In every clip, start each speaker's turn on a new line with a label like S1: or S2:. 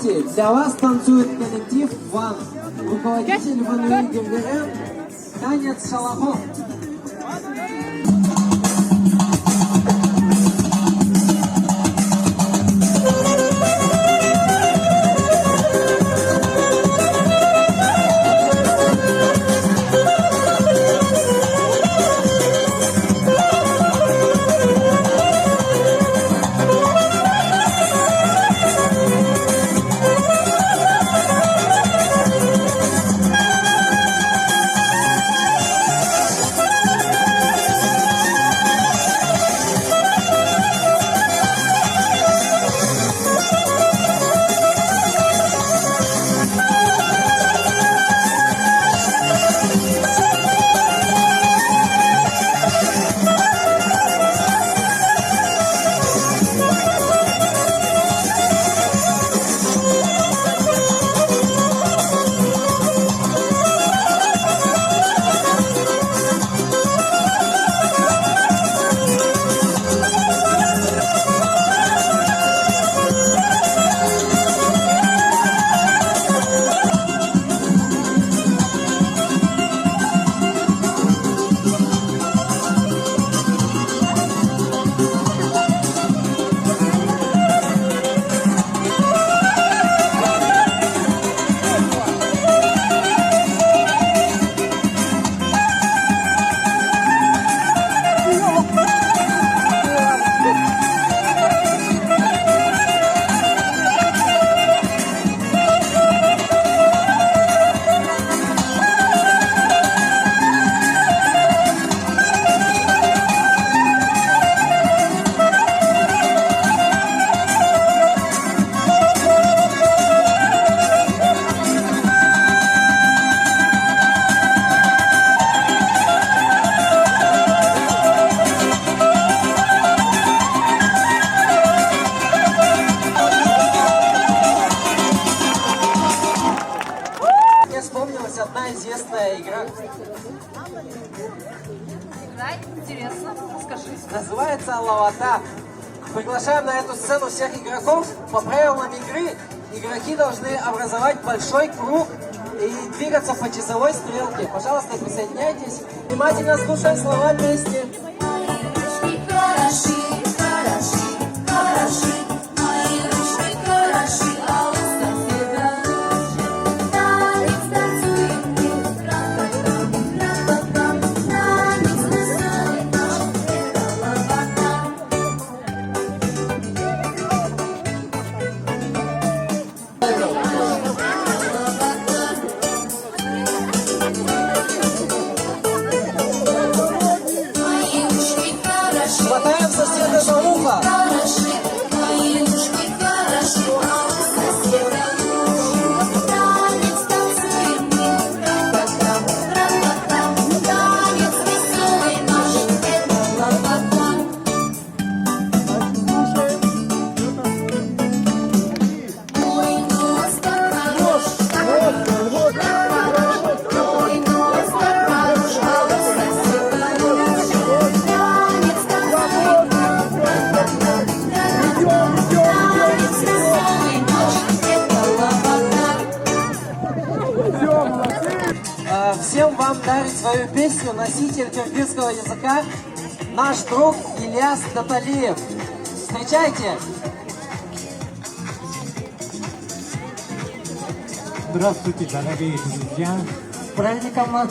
S1: Слушайте, для вас танцует коллектив «Ван». Руководитель Вануи Гевгерен, танец шалахов. Одна известная игра.
S2: Интересно, скажи.
S1: Называется «Лавата». Приглашаем на эту сцену всех игроков. По правилам игры игроки должны образовать большой круг и двигаться по часовой стрелке. Пожалуйста, присоединяйтесь. Внимательно слушаем слова песни. Хватаем соседа за ухо. Всем вам дарит свою песню носитель киргизского языка, наш друг Ильяс Таталиев. Встречайте!
S3: Здравствуйте, дорогие друзья! С праздником вас!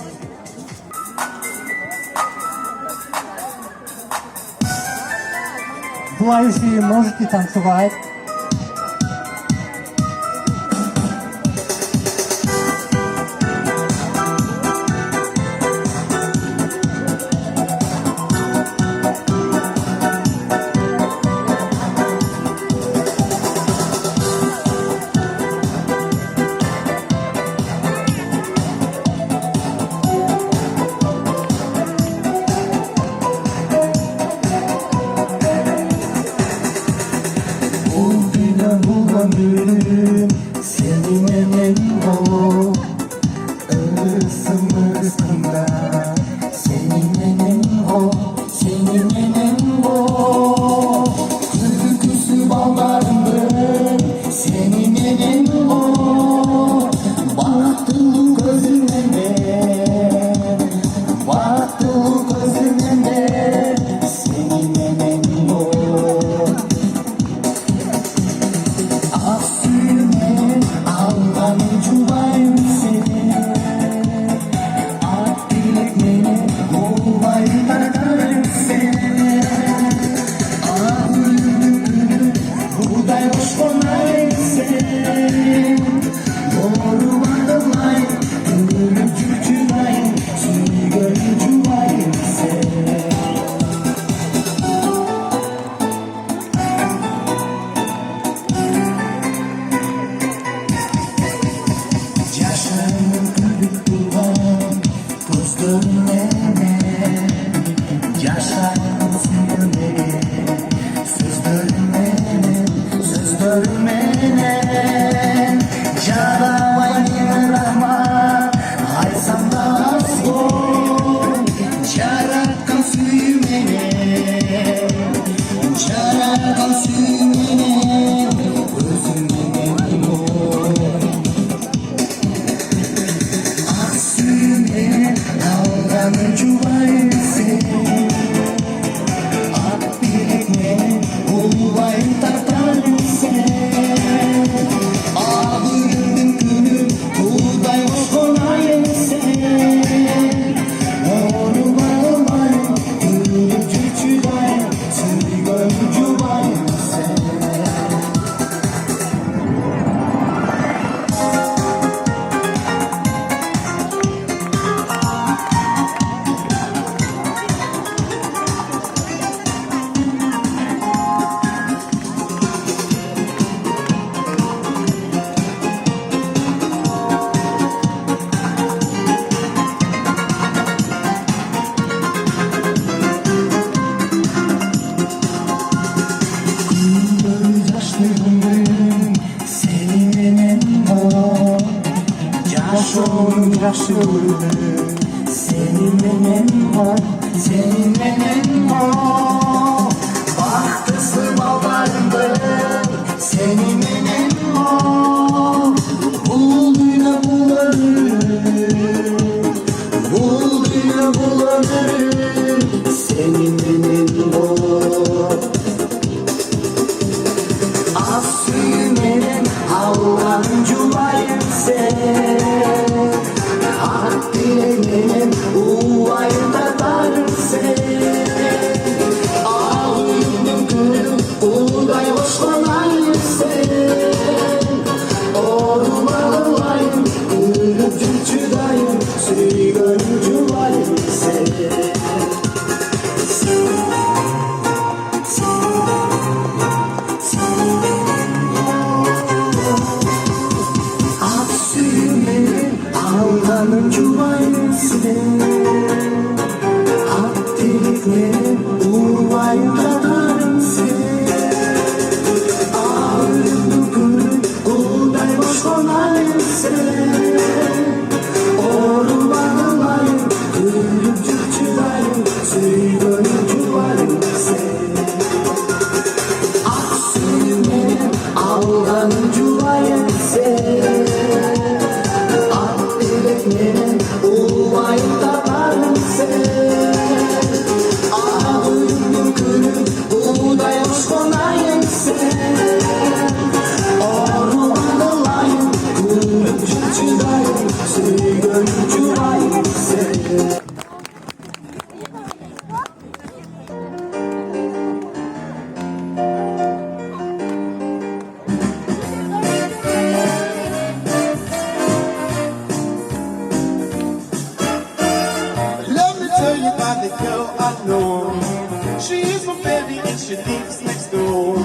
S3: Желающие можете танцевать.
S4: Seninle o, seninle o. Bahtlısı ballarımdır, seninle o. Bulduyla bulanır, bulduyla bulanır, seninle o. Az suyumerim, Allah'ın cumayım sen. Ak dileğim, uvayım da darım sen. Ağlayım gülüm, uğday hoşlanayım sen. Ormanlayım, gülüm çüdayım, süygön cumayım sen. Ağlanın cumayısın, ak deliklerin uvayı kadarımsın. Ağrım gülüm, uğday boş konayımsın. Ormanlayım, gülüm çırçılayım, süygönüm cumayımsın. Ak suyum benim, ağlanın cumayısın. Uvayım da varım sen. Ağrım gülüm, buğday hoş konayım sen. Ormanlayım, gülüm çırçılayım, süygön cumayım sen.
S5: Tell you about the girl I know. She is my baby and she lives next door.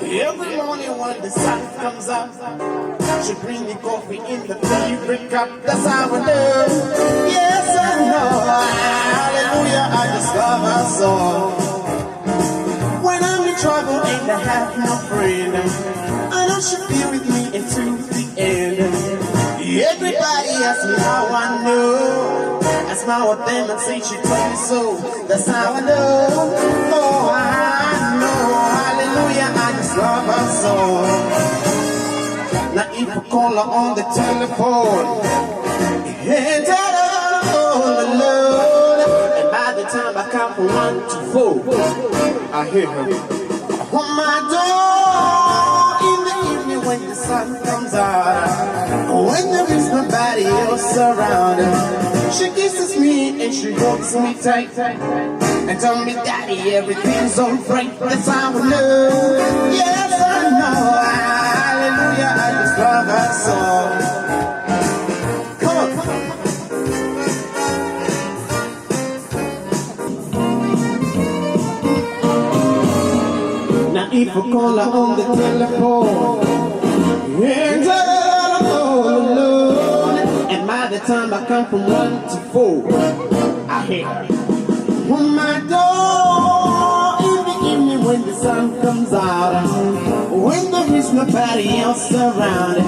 S5: Every morning when the sun comes up, she bring me coffee in the favorite cup. That's how I know. Yes, I know. Hallelujah, I just love her so. When I'm in trouble and I have no friend, I know she'll be with me until the end. Everybody asks me how I know. I smile at them and say she told me so. That's how I know. Oh, I know. Hallelujah, I just love her so. Now if I call her on the telephone and tell her all alone, and by the time I count from 1 to 4, I hear her on my door in the evening when the sun comes out, when there is nobody else around. She kisses me and she holds me tight and tell me, Daddy, everything's alright. That's how I know. Yes, I know. Hallelujah, I just love her so. Come on, come on. Now if I call her on the telephone and tell her I'm all alone, and by the time I come from 1 to 4, I hear her on my door in the evening when the sun comes out, when there is nobody else around.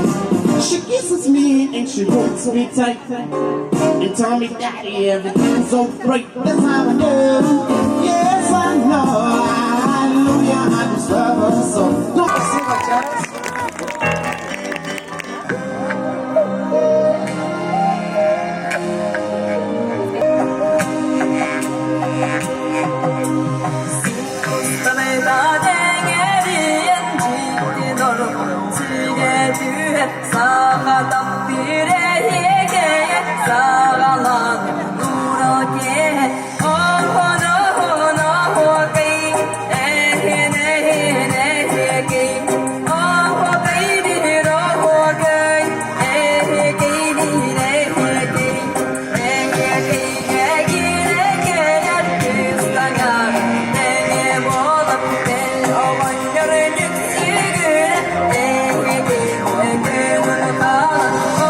S5: She kisses me and she holds me tight and tell me, Daddy, everything's so great. That's how I know. Yes, I know. Hallelujah, I just love her so. Don't
S1: Спасибо, Чарльз.
S2: Sağa takdireye sağalan nurake ohona hona hoke ehne ehne oh baby roke ehne Oh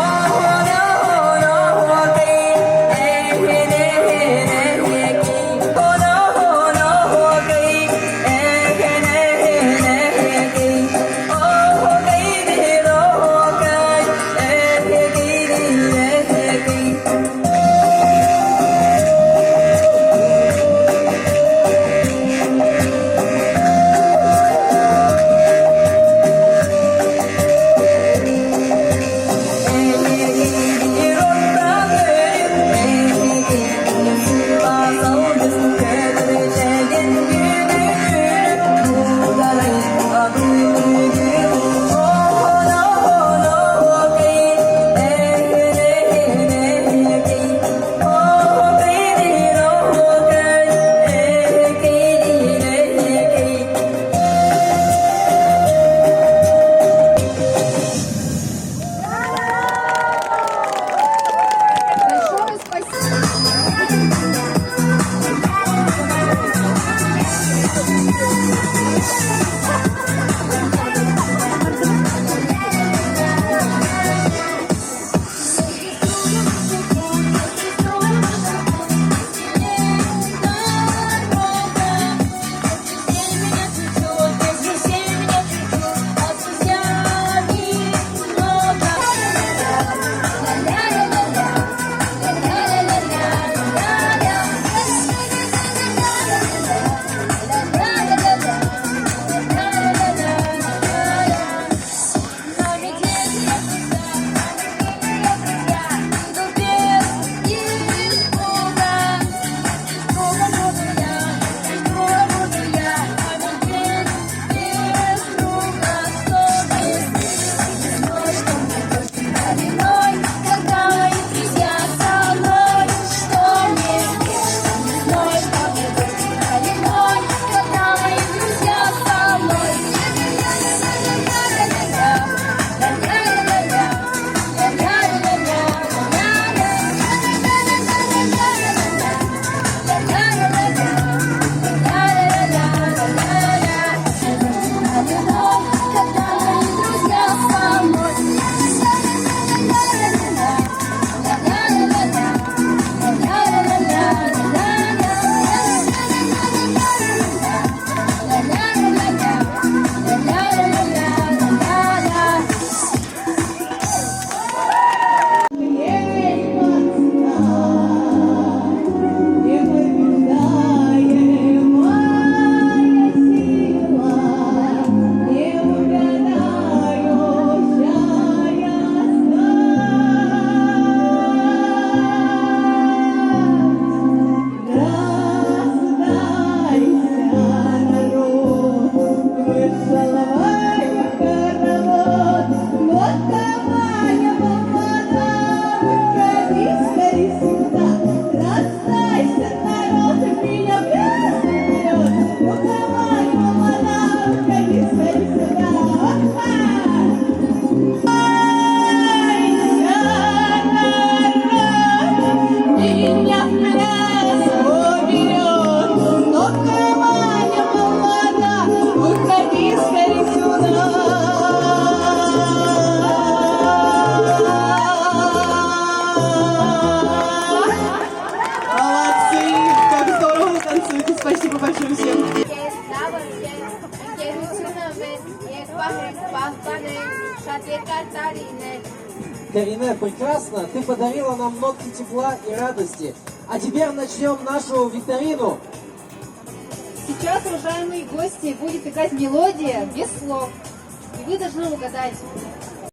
S1: Карине, прекрасно. Ты подарила нам нотки тепла и радости. А теперь начнем нашу викторину.
S6: Сейчас, уважаемые гости, будет играть мелодия без слов. И вы должны угадать.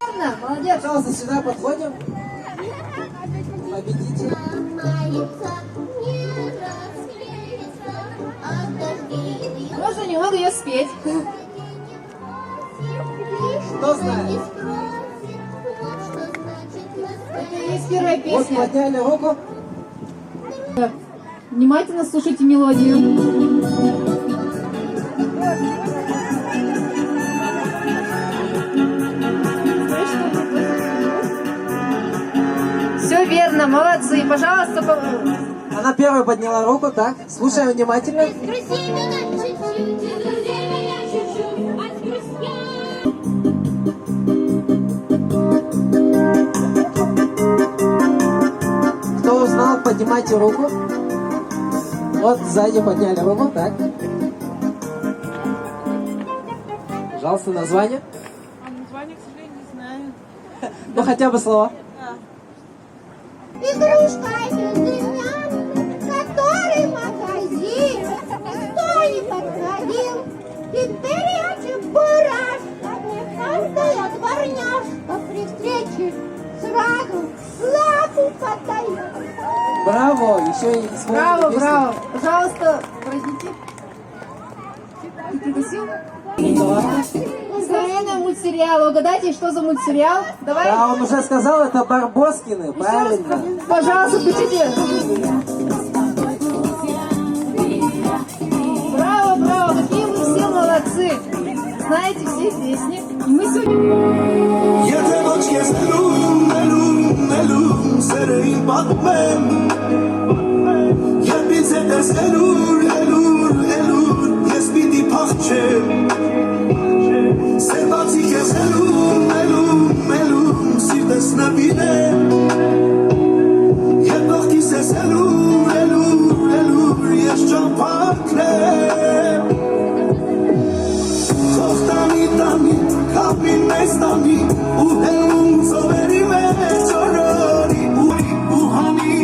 S6: Верно? Молодец.
S1: Пожалуйста, сюда подходим. Победитель.
S6: Можно немного ее спеть.
S1: Кто знает?
S6: Это и есть первая
S1: Вот
S6: песня.
S1: подняли руку.
S6: Внимательно слушайте мелодию. Все верно, молодцы. Пожалуйста,
S1: Она первая подняла руку, так? Слушаем внимательно. Кто узнал, поднимайте руку. Вот сзади подняли руку, так. Пожалуйста, название.
S7: Название, к сожалению, не знаю.
S1: Ну хотя бы слова.
S8: Игрушка безымянная, который магазин, кто не подходил, теперь я чебурашка, мне каждая дворняжка при встрече сразу лапу подает.
S1: Браво! Еще и исполнили
S6: браво,
S1: песню.
S6: браво. Пожалуйста, возьмите. Ты пригласил? Название мультсериала. Угадайте, что за мультсериал? Давай.
S1: Да, он уже сказал, это Барбоскины, правильно.
S6: Пожалуйста, включите. Браво, браво, какие вы все молодцы. Знаете все песни. И мы сегодня...
S4: Եթե ոչ ես ելում սերեին պատմեմ Երբ ինձ հետ ես ելուր ես պիտի փախչեմ Սերբացիկ ես ելում սիրտես նվիրեմ Երբ ողքիս ես ելուր ես ճամփակրեմ Թող տանի, կապին մեզ տանի ու հելում ծովերի մեջ օրորի ու հանի,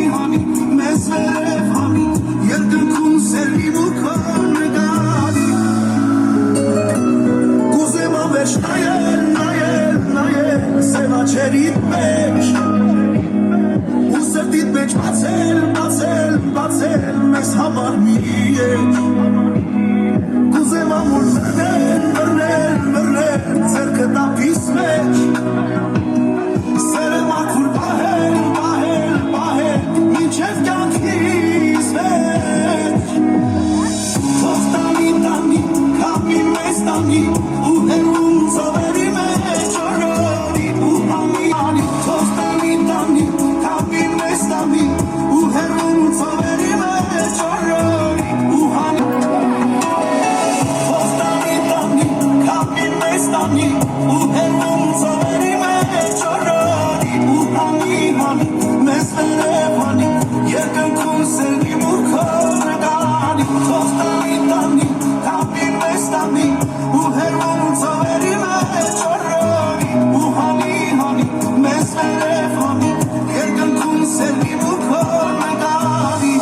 S4: մեզ վերև հանի երկնքում սերվի ու քոր նկարի Կուզեմ ավեջ նայել սևաչերիդ մեջ ու սրտիդ մեջ բացել մեզ համար մի եջ Կուզեմ ամուր մրնել ձերքը տապիս մեջ Սերը մաքուր պահել մինչև կյանքիս մեջ Թող տանի, կապի մեզ տանի ու հելում ծովերի մեջ օրորի ու հանի Թող տանի, կապի մեզ տանի ու հելում ծովերի մեջ օրորի ու հանի Stani, u hellum zaveri me chorani, u hani, mes telefoni, yerken kum sevgi murkordani, Tani, kapin me stani, u hellum zaveri me chorani, u hani, mes telefoni, yerken kum sevgi murkordani.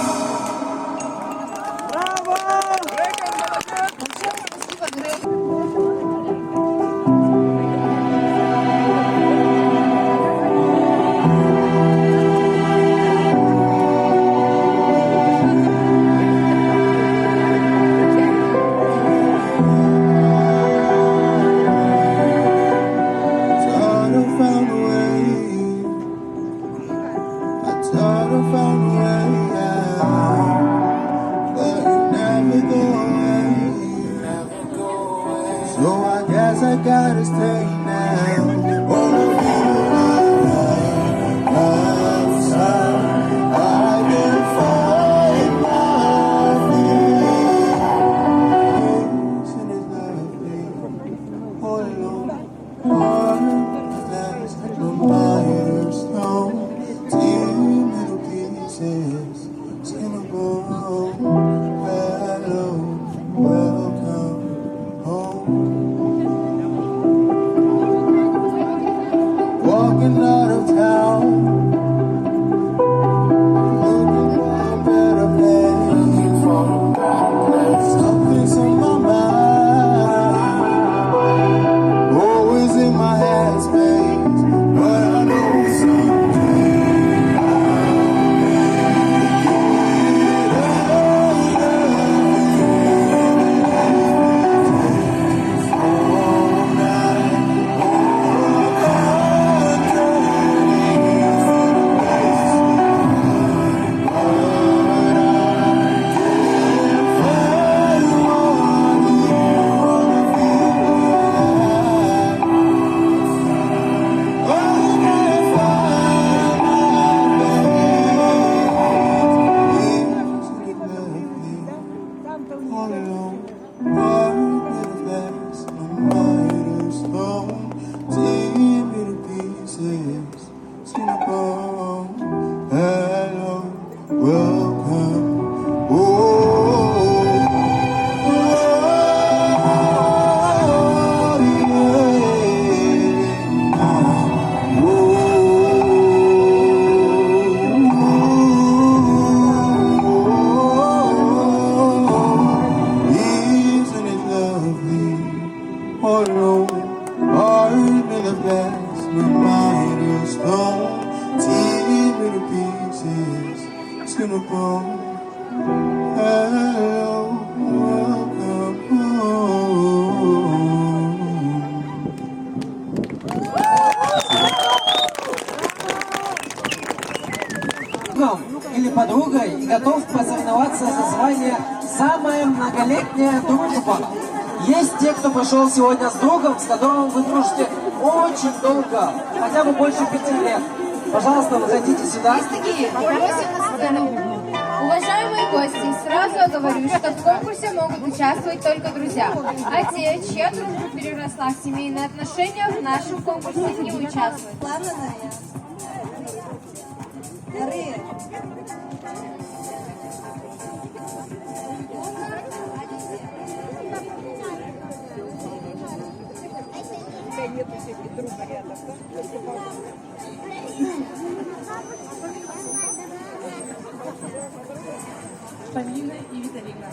S4: So I guess I gotta stay now. I can find my feelings and it's lovely. All alone, that's the milestone. 10 little pieces, skin and bone. Hello, welcome home. all alone. Heart with a fast, no mighty stone. Tear me to pieces, skin and bone. Hello, welcome. Oh, isn't it lovely? All alone, heart made of glass, my mind is stone. Tear me to pieces, skin and bone. Hello, welcome home.
S1: Другом или подругой и готов посоревноваться за звание «Самая многолетняя дружба». Есть те, кто пришел сегодня с другом, с которым вы дружите очень долго, хотя бы больше 5 лет. Пожалуйста, выходите сюда.
S6: Есть такие, просим на сцену. Уважаемые гости, сразу оговорюсь, что в конкурсе могут участвовать только друзья. А те, чья дружба переросла в семейные отношения, в нашем конкурсе не участвуют.
S7: Полина и Виталина.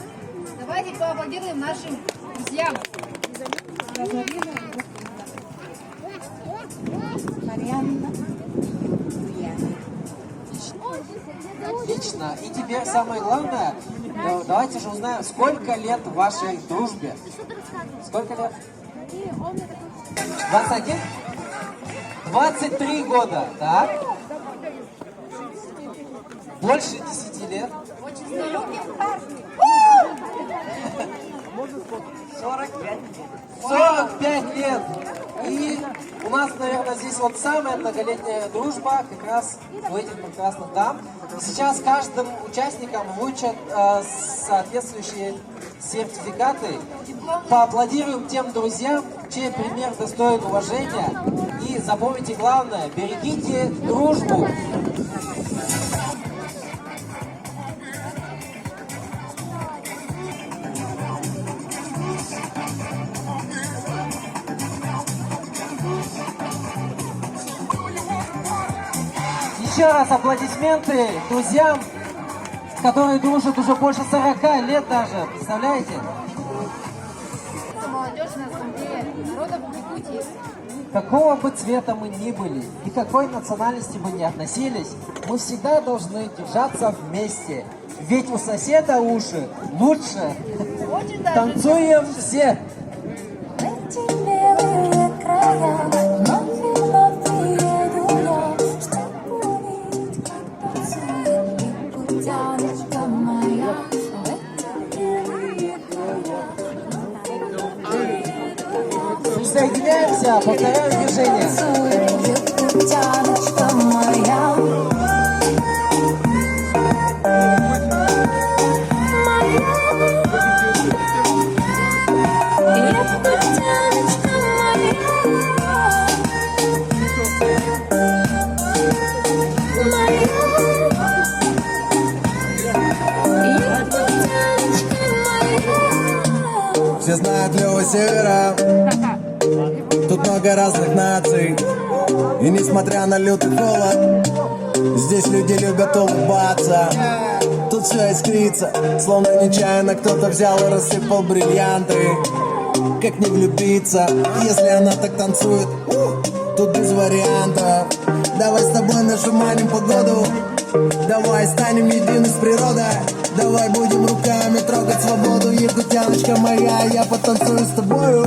S6: Давайте поаплодируем нашим друзьям.
S1: Отлично. И теперь самое главное, давайте же узнаем, сколько лет вашей дружбе. Сколько лет? 21? 23 года, так? Больше 10 лет? 45 лет. И у нас, наверное, здесь вот самая многолетняя дружба как раз у этих прекрасных дам. Сейчас каждым участникам вручат соответствующие сертификаты. Поаплодируем тем друзьям, чей пример достоин уважения. И запомните главное, берегите дружбу. Еще раз аплодисменты друзьям, которые дружат уже больше 40 лет даже. Представляете?
S6: Молодежь на ассамблее народов Якутии.
S1: Какого бы цвета мы ни были и какой национальности мы ни относились, мы всегда должны держаться вместе. Ведь у соседа уши лучше.
S6: Очень даже.
S1: Танцуем все!
S2: Эти белые края, вновь приеду я, чтобы увидеть, как танцует якутяночка моя. В эти белые края,
S1: Присоединяемся, повторяем движение.
S2: танцует якутяночка моя.
S4: Все знают Лёва Севера. Тут много разных наций. И несмотря на лютый холод, здесь люди любят улыбаться. Тут все искрится, словно нечаянно кто-то взял и рассыпал бриллианты. Как не влюбиться, если она так танцует, тут без вариантов. Давай с тобой нашуманим погоду. Давай станем едины с природой. Давай будем руками трогать свободу. Якутяночка моя, я потанцую с тобою.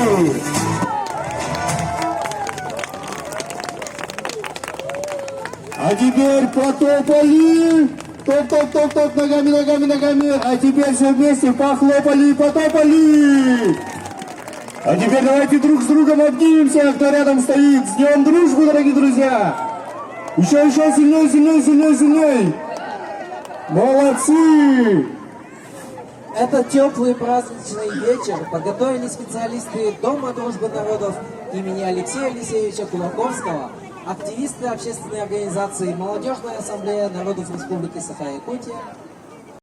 S9: дружбы. А теперь потопали. Топ-топ-топ-топ, ногами, ногами, ногами. А теперь все вместе похлопали и потопали. А теперь давайте друг с другом обнимемся, кто рядом стоит. С днем дружбы, дорогие друзья. Еще сильнее, сильнее, сильнее, сильнее. Молодцы.
S1: Это теплый праздничный вечер подготовили специалисты Дома дружбы народов имени Алексея Алексеевича Кулаковского, активисты общественной организации Молодежная ассамблея народов Республики Саха-Якутия,